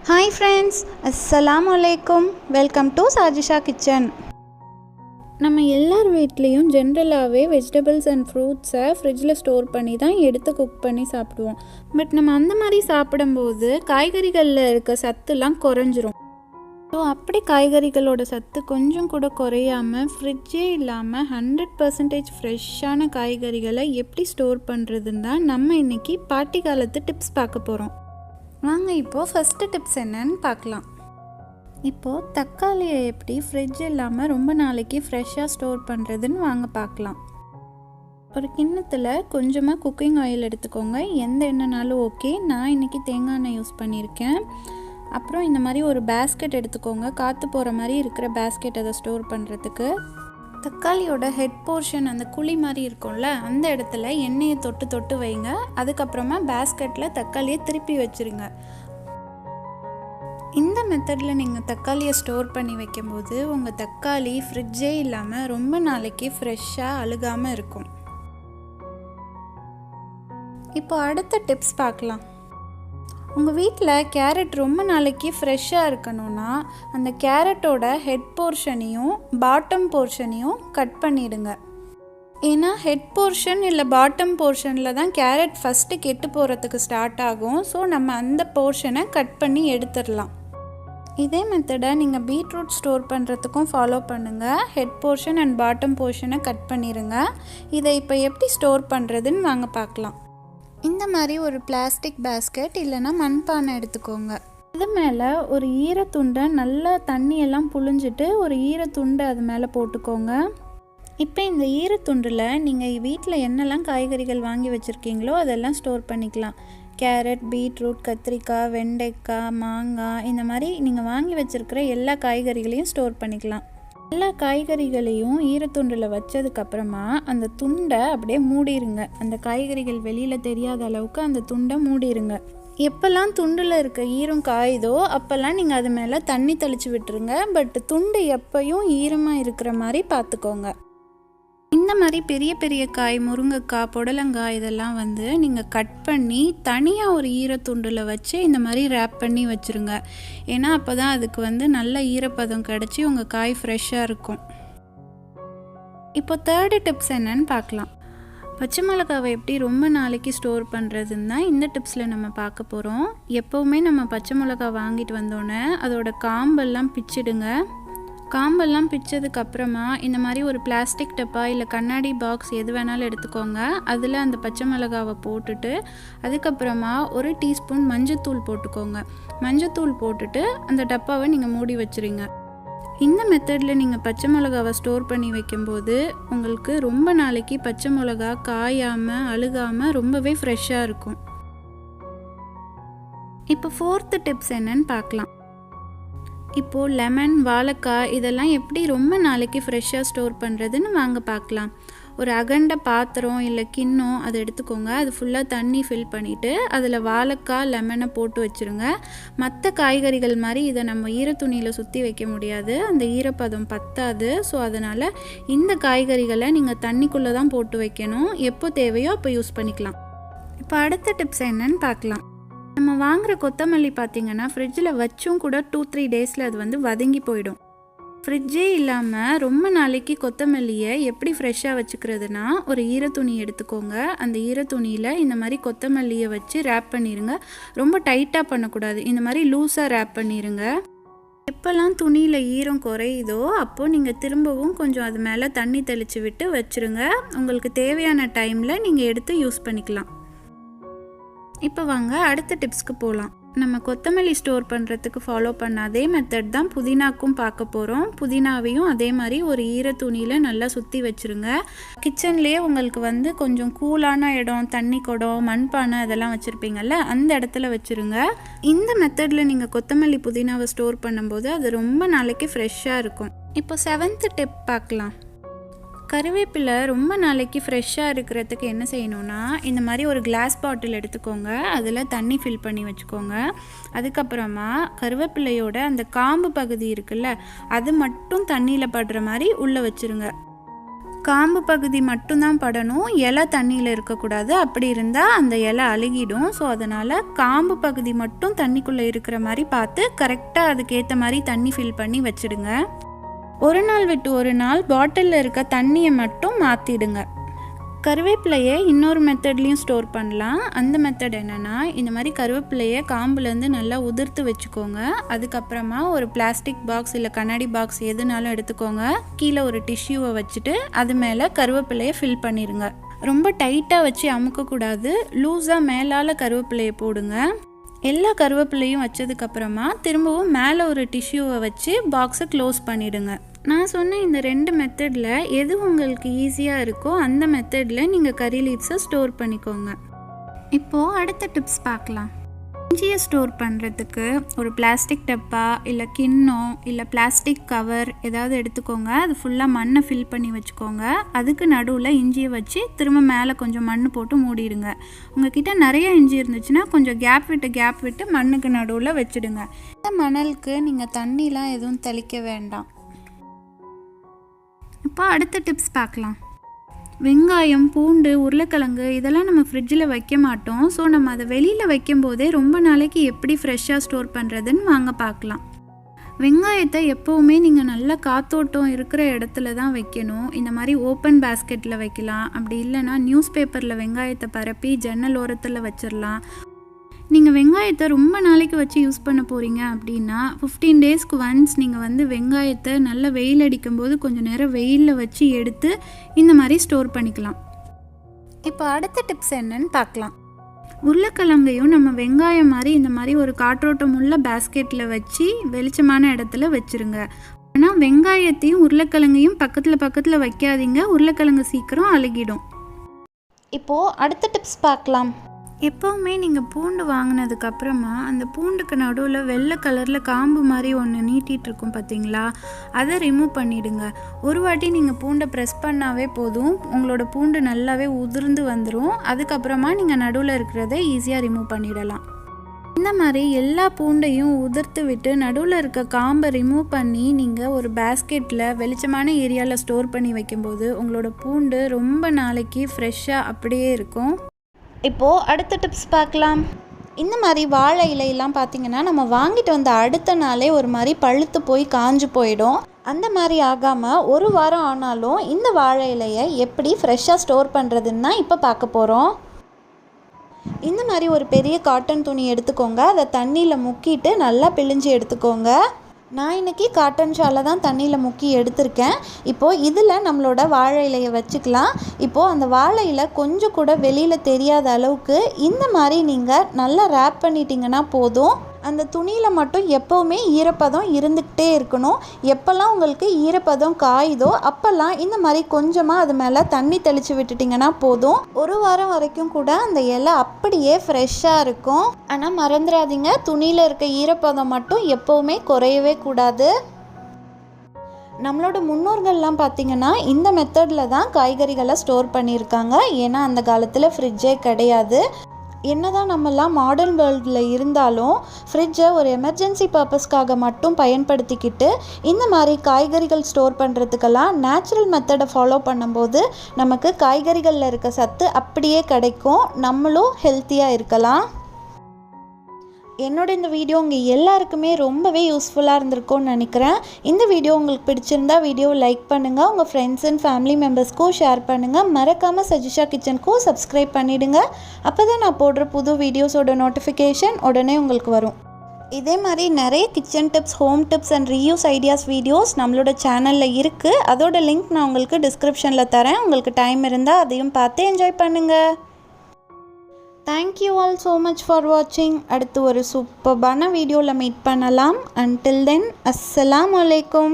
Hi friends, அஸ்ஸலாமு அலைக்கும். Welcome to Sajisha kitchen. நம்ம எல்லார் வீட்லேயும் ஜென்ரலாகவே வெஜிடபிள்ஸ் அண்ட் ஃப்ரூட்ஸை ஃப்ரிட்ஜில் ஸ்டோர் பண்ணி தான் எடுத்து குக் பண்ணி சாப்பிடுவோம். பட் நம்ம அந்த மாதிரி சாப்பிடும்போது காய்கறிகளில் இருக்க சத்துலாம் குறைஞ்சிரும். ஸோ அப்படி காய்கறிகளோட சத்து கொஞ்சம் கூட குறையாமல் ஃப்ரிட்ஜே இல்லாமல் 100% ஃப்ரெஷ்ஷான காய்கறிகளை எப்படி ஸ்டோர் பண்ணுறதுன்னு தான் நம்ம இன்றைக்கி பாட்டி காலத்து டிப்ஸ் பார்க்க போகிறோம். வாங்க இப்போது ஃபஸ்ட்டு டிப்ஸ் என்னன்னு பார்க்கலாம். இப்போது தக்காளியை எப்படி ஃப்ரிட்ஜ் இல்லாமல் ரொம்ப நாளைக்கு ஃப்ரெஷ்ஷாக ஸ்டோர் பண்ணுறதுன்னு வாங்க பார்க்கலாம். ஒரு கிண்ணத்தில் கொஞ்சமாக குக்கிங் ஆயில் எடுத்துக்கோங்க. எந்த எண்ணெய்னாலும் ஓகே. நான் இன்றைக்கி தேங்காய் எண்ணெய் யூஸ் பண்ணியிருக்கேன். அப்புறம் இந்த மாதிரி ஒரு பேஸ்கெட் எடுத்துக்கோங்க. காற்று போகிற மாதிரி இருக்கிற பேஸ்கெட் அதை ஸ்டோர் பண்ணுறதுக்கு. தக்காளியோட ஹெட் போர்ஷன் அந்த குழி மாதிரி இருக்கும்ல, அந்த இடத்துல எண்ணெயை தொட்டு தொட்டு வைங்க. அதுக்கப்புறமா பேஸ்கெட்டில் தக்காளியை திருப்பி வச்சுருங்க. இந்த மெத்தடில் நீங்கள் தக்காளியை ஸ்டோர் பண்ணி வைக்கும்போது உங்கள் தக்காளி ஃப்ரிட்ஜே இல்லாமல் ரொம்ப நாளைக்கு ஃப்ரெஷ்ஷாக அழுகாமல் இருக்கும். இப்போ அடுத்த டிப்ஸ் பார்க்கலாம். உங்கள் வீட்டில் கேரட் ரொம்ப நாளைக்கு ஃப்ரெஷ்ஷாக இருக்கணும்னா அந்த கேரட்டோட ஹெட் போர்ஷனையும் பாட்டம் போர்ஷனையும் கட் பண்ணிவிடுங்க. ஏன்னா ஹெட் போர்ஷன் இல்லை பாட்டம் போர்ஷனில் தான் கேரட் ஃபஸ்ட்டு கெட்டு போகிறதுக்கு ஸ்டார்ட் ஆகும். ஸோ நம்ம அந்த போர்ஷனை கட் பண்ணி எடுத்துடலாம். இதே மெத்தடை நீங்கள் பீட்ரூட் ஸ்டோர் பண்ணுறதுக்கும் ஃபாலோ பண்ணுங்கள். ஹெட் போர்ஷன் அண்ட் பாட்டம் போர்ஷனை கட் பண்ணிடுங்க. இதை இப்போ எப்படி ஸ்டோர் பண்ணுறதுன்னு வாங்க பார்க்கலாம். இந்த மாதிரி ஒரு பிளாஸ்டிக் பேஸ்கெட் இல்லைன்னா மண்பானை எடுத்துக்கோங்க. இது மேலே ஒரு ஈரத்துண்டை நல்லா தண்ணியெல்லாம் புழிஞ்சிட்டு ஒரு ஈரத்துண்டை அது மேலே போட்டுக்கோங்க. இப்போ இந்த ஈரத்துண்டில் நீங்கள் வீட்டில் என்னெல்லாம் காய்கறிகள் வாங்கி வச்சுருக்கீங்களோ அதெல்லாம் ஸ்டோர் பண்ணிக்கலாம். கேரட், பீட்ரூட், கத்திரிக்காய், வெண்டைக்காய், மாங்காய், இந்த மாதிரி நீங்கள் வாங்கி வச்சுருக்கிற எல்லா காய்கறிகளையும் ஸ்டோர் பண்ணிக்கலாம். எல்லா காய்கறிகளையும் ஈரத்துண்டில் வச்சதுக்கப்புறமா அந்த துண்டை அப்படியே மூடிடுங்க. அந்த காய்கறிகள் வெளியில் தெரியாத அளவுக்கு அந்த துண்டை மூடிடுங்க. எப்போல்லாம் துண்டில் இருக்க ஈரம் காயுதோ அப்போல்லாம் நீங்கள் அது மேலே தண்ணி தெளித்து விட்டுருங்க. பட் துண்டு எப்போயும் ஈரமாக இருக்கிற மாதிரி பார்த்துக்கோங்க. இந்த மாதிரி பெரிய பெரிய காய், முருங்கைக்காய், புடலங்காய் இதெல்லாம் நீங்கள் கட் பண்ணி தனியாக ஒரு ஈரத்துண்டில் வச்சு இந்த மாதிரி ரேப் பண்ணி வச்சுருங்க. ஏன்னா அப்போ தான் அதுக்கு நல்ல ஈரப்பதம் கிடச்சி உங்கள் காய் ஃப்ரெஷ்ஷாக இருக்கும். இப்போ தேர்டு டிப்ஸ் என்னன்னு பார்க்கலாம். பச்சை மிளகாவை எப்படி ரொம்ப நாளைக்கு ஸ்டோர் பண்ணுறதுன்னு தான் இந்த டிப்ஸில் நம்ம பார்க்க போகிறோம். எப்போவுமே நம்ம பச்சை மிளகா வாங்கிட்டு வந்தோடனே அதோட காம்பெல்லாம் பிச்சிடுங்க. காம்பெல்லாம் பிச்சதுக்கப்புறமா இந்த மாதிரி ஒரு பிளாஸ்டிக் டப்பா இல்லை கண்ணாடி பாக்ஸ் எது வேணாலும் எடுத்துக்கோங்க. அதில் அந்த பச்சை மிளகாவை போட்டுட்டு அதுக்கப்புறமா ஒரு டீஸ்பூன் மஞ்சத்தூள் போட்டுக்கோங்க. மஞ்சத்தூள் போட்டுட்டு அந்த டப்பாவை நீங்கள் மூடி வச்சுருங்க. இந்த மெத்தடில் நீங்கள் பச்சை மிளகாவை ஸ்டோர் பண்ணி வைக்கும்போது உங்களுக்கு ரொம்ப நாளைக்கு பச்சை மிளகா காயாமல் அழுகாமல் ரொம்பவே ஃப்ரெஷ்ஷாக இருக்கும். இப்போ ஃபோர்த்து டிப்ஸ் என்னன்னு பார்க்கலாம். இப்போது லெமன், வாழைக்காய் இதெல்லாம் எப்படி ரொம்ப நாளைக்கு ஃப்ரெஷ்ஷாக ஸ்டோர் பண்ணுறதுன்னு வாங்க பார்க்கலாம். ஒரு அகண்ட பாத்திரம் இல்லை கிண்ணம் அதை எடுத்துக்கோங்க. அது ஃபுல்லாக தண்ணி ஃபில் பண்ணிவிட்டு அதில் வாழைக்காய், லெமனை போட்டு வச்சுருங்க. மற்ற காய்கறிகள் மாதிரி இதை நம்ம ஈரத்துணியில் சுற்றி வைக்க முடியாது, அந்த ஈரப்பதம் பத்தாது. ஸோ அதனால் இந்த காய்கறிகளை நீங்கள் தண்ணிக்குள்ளே தான் போட்டு வைக்கணும். எப்போ தேவையோ அப்போ யூஸ் பண்ணிக்கலாம். இப்போ அடுத்த டிப்ஸ் என்னன்னு பார்க்கலாம். நம்ம வாங்குகிற கொத்தமல்லி பார்த்திங்கன்னா ஃப்ரிட்ஜில் வச்சும் கூட 2-3 டேஸில் அது வதங்கி போயிடும். ஃப்ரிட்ஜே இல்லாமல் ரொம்ப நாளைக்கு கொத்தமல்லியை எப்படி ஃப்ரெஷ்ஷாக வச்சுக்கிறதுனா ஒரு ஈரத்துணி எடுத்துக்கோங்க. அந்த ஈரத்துணியில் இந்த மாதிரி கொத்தமல்லியை வச்சு ரேப் பண்ணிடுங்க. ரொம்ப டைட்டாக பண்ணக்கூடாது, இந்த மாதிரி லூஸாக ரேப் பண்ணிடுங்க. எப்போல்லாம் துணியில் ஈரம் குறையுதோ அப்போது நீங்கள் திரும்பவும் கொஞ்சம் அது மேலே தண்ணி தெளித்து விட்டு வச்சுருங்க. உங்களுக்கு தேவையான டைமில் நீங்கள் எடுத்து யூஸ் பண்ணிக்கலாம். இப்போ வாங்க அடுத்த டிப்ஸ்க்கு போகலாம். நம்ம கொத்தமல்லி ஸ்டோர் பண்ணுறதுக்கு ஃபாலோ பண்ண அதே மெத்தட் தான் புதினாக்கும் பார்க்க போகிறோம். புதினாவையும் அதே மாதிரி ஒரு ஈரத்துணியில் நல்லா சுற்றி வச்சுருங்க. கிச்சன்லேயே உங்களுக்கு கொஞ்சம் கூலான இடம், தண்ணி குடம், மண்பானை அதெல்லாம் வச்சுருப்பீங்கள்ல, அந்த இடத்துல வச்சுருங்க. இந்த மெத்தடில் நீங்கள் கொத்தமல்லி புதினாவை ஸ்டோர் பண்ணும்போது அது ரொம்ப நாளைக்கு ஃப்ரெஷ்ஷாக இருக்கும். இப்போ 7th டிப் பார்க்கலாம். கருவேப்பிலை ரொம்ப நாளைக்கு ஃப்ரெஷ்ஷாக இருக்கிறதுக்கு என்ன செய்யணும்னா இந்த மாதிரி ஒரு கிளாஸ் பாட்டில் எடுத்துக்கோங்க. அதில் தண்ணி ஃபில் பண்ணி வச்சுக்கோங்க. அதுக்கப்புறமா கருவேப்பிலையோட அந்த காம்பு பகுதி இருக்குல்ல, அது மட்டும் தண்ணியில் படுற மாதிரி உள்ளே வச்சுருங்க. காம்பு பகுதி மட்டும்தான் படணும், இலை தண்ணியில் இருக்கக்கூடாது. அப்படி இருந்தால் அந்த இலை அழுகிடும். ஸோ அதனால் காம்பு பகுதி மட்டும் தண்ணிக்குள்ளே இருக்கிற மாதிரி பார்த்து கரெக்டாக அதுக்கேற்ற மாதிரி தண்ணி ஃபில் பண்ணி வச்சுடுங்க. ஒரு நாள் விட்டு ஒரு நாள் பாட்டிலில் இருக்க தண்ணியை மட்டும் மாற்றிடுங்க. கருவேப்பிலையை இன்னொரு மெத்தட்லேயும் ஸ்டோர் பண்ணலாம். அந்த மெத்தட் என்னென்னா, இந்த மாதிரி கருவேப்பிலையை காம்புலேருந்து நல்லா உதிர்த்து வச்சுக்கோங்க. அதுக்கப்புறமா ஒரு பிளாஸ்டிக் பாக்ஸ் இல்லை கண்ணாடி பாக்ஸ் எதுனாலும் எடுத்துக்கோங்க. கீழே ஒரு டிஷ்யூவை வச்சுட்டு அது மேலே கருவேப்பிலையை ஃபில் பண்ணிடுங்க. ரொம்ப டைட்டாக வச்சு அமுக்கக்கூடாது, லூஸாக மேலால் கருவேப்பிலையை போடுங்க. எல்லா கருவேப்பிலையும் வச்சதுக்கப்புறமா திரும்பவும் மேலே ஒரு டிஷ்யூவை வச்சு பாக்ஸை க்ளோஸ் பண்ணிவிடுங்க. நான் சொன்ன இந்த 2 மெத்தடில் எது உங்களுக்கு ஈஸியாக இருக்கோ அந்த மெத்தடில் நீங்கள் கறி லீவ்ஸை ஸ்டோர் பண்ணிக்கோங்க. இப்போது அடுத்த டிப்ஸ் பார்க்கலாம். இஞ்சியை ஸ்டோர் பண்ணுறதுக்கு ஒரு பிளாஸ்டிக் டப்பா இல்லை கிண்ணம் இல்லை பிளாஸ்டிக் கவர் ஏதாவது எடுத்துக்கோங்க. அது ஃபுல்லாக மண்ணை ஃபில் பண்ணி வச்சுக்கோங்க. அதுக்கு நடுவில் இஞ்சியை வச்சு திரும்ப மேலே கொஞ்சம் மண் போட்டு மூடிடுங்க. உங்ககிட்ட நிறைய இஞ்சி இருந்துச்சுன்னா கொஞ்சம் கேப் விட்டு மண்ணுக்கு நடுவில் வச்சுடுங்க. இந்த மணலுக்கு நீங்கள் தண்ணிலாம் எதுவும் தெளிக்க வேண்டாம். இப்போ அடுத்த டிப்ஸ் பார்க்கலாம். வெங்காயம், பூண்டு, உருளைக்கிழங்கு இதெல்லாம் நம்ம ஃப்ரிட்ஜில் வைக்க மாட்டோம். ஸோ நம்ம அதை வெளியில் வைக்கும் போதே ரொம்ப நாளைக்கு எப்படி ஃப்ரெஷ்ஷாக ஸ்டோர் பண்ணுறதுன்னு வாங்க பார்க்கலாம். வெங்காயத்தை எப்போவுமே நீங்கள் நல்லா காத்தோட்டம் இருக்கிற இடத்துல தான் வைக்கணும். இந்த மாதிரி ஓப்பன் பேஸ்கெட்டில் வைக்கலாம். அப்படி இல்லைனா நியூஸ் பேப்பரில் வெங்காயத்தை பரப்பி ஜன்னல் ஓரத்தில் வச்சிடலாம். நீங்கள் வெங்காயத்தை ரொம்ப நாளைக்கு வச்சு யூஸ் பண்ண போகிறீங்க அப்படின்னா 15 டேஸ்க்கு ஒன்ஸ் நீங்கள் வெங்காயத்தை நல்லா வெயில் அடிக்கும்போது கொஞ்சம் நேரம் வெயிலில் வச்சு எடுத்து இந்த மாதிரி ஸ்டோர் பண்ணிக்கலாம். இப்போ அடுத்த டிப்ஸ் என்னன்னு பார்க்கலாம். உருளைக்கிழங்கையும் நம்ம வெங்காயம் மாதிரி இந்த மாதிரி ஒரு காற்றோட்டம் உள்ள பேஸ்கெட்டில் வச்சு வெளிச்சமான இடத்துல வச்சுருங்க. ஆனால் வெங்காயத்தையும் உருளைக்கிழங்கையும் பக்கத்தில் வைக்காதீங்க, உருளைக்கிழங்கு சீக்கிரம் அழுகிடும். இப்போது அடுத்த டிப்ஸ் பார்க்கலாம். எப்போவுமே நீங்கள் பூண்டு வாங்கினதுக்கப்புறமா அந்த பூண்டுக்கு நடுவில் வெள்ளை கலரில் காம்பு மாதிரி ஒன்று நீட்டிகிட்டு இருக்கும் பார்த்தீங்களா, அதை ரிமூவ் பண்ணிவிடுங்க. ஒரு வாட்டி நீங்கள் பூண்டை ப்ரெஸ் பண்ணாவே போதும், உங்களோட பூண்டு நல்லாவே உதிர்ந்து வந்துடும். அதுக்கப்புறமா நீங்கள் நடுவில் இருக்கிறத ஈஸியாக ரிமூவ் பண்ணிடலாம். இந்த மாதிரி எல்லா பூண்டையும் உதிர்த்து விட்டு நடுவில் இருக்க காம்பை ரிமூவ் பண்ணி நீங்கள் ஒரு பேஸ்கெட்டில் வெளிச்சமான ஏரியாவில் ஸ்டோர் பண்ணி வைக்கும்போது உங்களோட பூண்டு ரொம்ப நாளைக்கு ஃப்ரெஷ்ஷாக அப்படியே இருக்கும். இப்போது அடுத்த டிப்ஸ் பார்க்கலாம். இந்த மாதிரி வாழை இலையெல்லாம் பார்த்திங்கன்னா நம்ம வாங்கிட்டு வந்த அடுத்த நாளே ஒரு மாதிரி பழுத்து போய் காஞ்சு போயிடும். அந்த மாதிரி ஆகாமல் ஒரு வாரம் ஆனாலும் இந்த வாழை இலையை எப்படி ஃப்ரெஷ்ஷாக ஸ்டோர் பண்ணுறதுன்னு தான் இப்போ பார்க்க போகிறோம். இந்த மாதிரி ஒரு பெரிய காட்டன் துணி எடுத்துக்கோங்க. அதை தண்ணியில் முக்கிட்டு நல்லா பிழிஞ்சு எடுத்துக்கோங்க. நான் இன்றைக்கி காட்டன் ஷாலை தான் தண்ணியில் முக்கி எடுத்திருக்கேன். இப்போது இதில் நம்மளோட வாழை இலையை வச்சுக்கலாம். இப்போது அந்த வாழை இலை கொஞ்சம் கூட வெளியில் தெரியாத அளவுக்கு இந்த மாதிரி நீங்கள் நல்லா ரேப் பண்ணிட்டீங்கன்னா போதும். அந்த துணியில் மட்டும் எப்போவுமே ஈரப்பதம் இருந்துக்கிட்டே இருக்கணும். எப்போல்லாம் உங்களுக்கு ஈரப்பதம் காயுதோ அப்போல்லாம் இந்த மாதிரி கொஞ்சமாக அது மேலே தண்ணி தெளித்து விட்டுட்டிங்கன்னா போதும். ஒரு வாரம் வரைக்கும் கூட அந்த இலை அப்படியே ஃப்ரெஷ்ஷாக இருக்கும். ஆனால் மறந்துடாதீங்க, துணியில் இருக்க ஈரப்பதம் மட்டும் எப்போவுமே குறையவே கூடாது. நம்மளோட முன்னோர்கள்லாம் பார்த்திங்கன்னா இந்த மெத்தடில் தான் காய்கறிகளை ஸ்டோர் பண்ணியிருக்காங்க. ஏன்னா அந்த காலத்தில் ஃப்ரிட்ஜே கிடையாது. என்னதான் நம்மலாம் மாடர்ன் வேர்ல்டில் இருந்தாலும் ஃப்ரிட்ஜை ஒரு எமர்ஜென்சி பர்பஸ்க்காக மட்டும் பயன்படுத்திக்கிட்டு இந்த மாதிரி காய்கறிகள் ஸ்டோர் பண்ணுறதுக்கெல்லாம் நேச்சுரல் மெத்தடை ஃபாலோ பண்ணும்போது நமக்கு காய்கறிகளில் இருக்க சத்து அப்படியே கிடைக்கும், நம்மளும் ஹெல்த்தியாக இருக்கலாம். என்னோட இந்த வீடியோ உங்கள் எல்லாருக்குமே ரொம்பவே யூஸ்ஃபுல்லாக இருந்திருக்கும்னு நினைக்கிறேன். இந்த வீடியோ உங்களுக்கு பிடிச்சிருந்தா வீடியோவை லைக் பண்ணுங்கள், உங்கள் ஃப்ரெண்ட்ஸ் அண்ட் ஃபேமிலி மெம்பர்ஸ்க்கும் ஷேர் பண்ணுங்கள். மறக்காமல் சஜிஷா கிச்சனுக்கும் சப்ஸ்கிரைப் பண்ணிவிடுங்க. அப்போ தான் நான் போடுற புது வீடியோஸோட நோட்டிஃபிகேஷன் உடனே உங்களுக்கு வரும். இதே மாதிரி நிறைய kitchen tips, home tips and reuse ideas videos நம்மளோட சேனலில் இருக்குது. அதோட லிங்க் நான் உங்களுக்கு டிஸ்கிரிப்ஷனில் தரேன். உங்களுக்கு டைம் இருந்தால் அதையும் பார்த்து என்ஜாய் பண்ணுங்கள். Thank you all so much for watching. அடுத்து ஒரு சூப்பர்பான வீடியோவில் மீட் பண்ணலாம். Until then, Assalamu alaikum.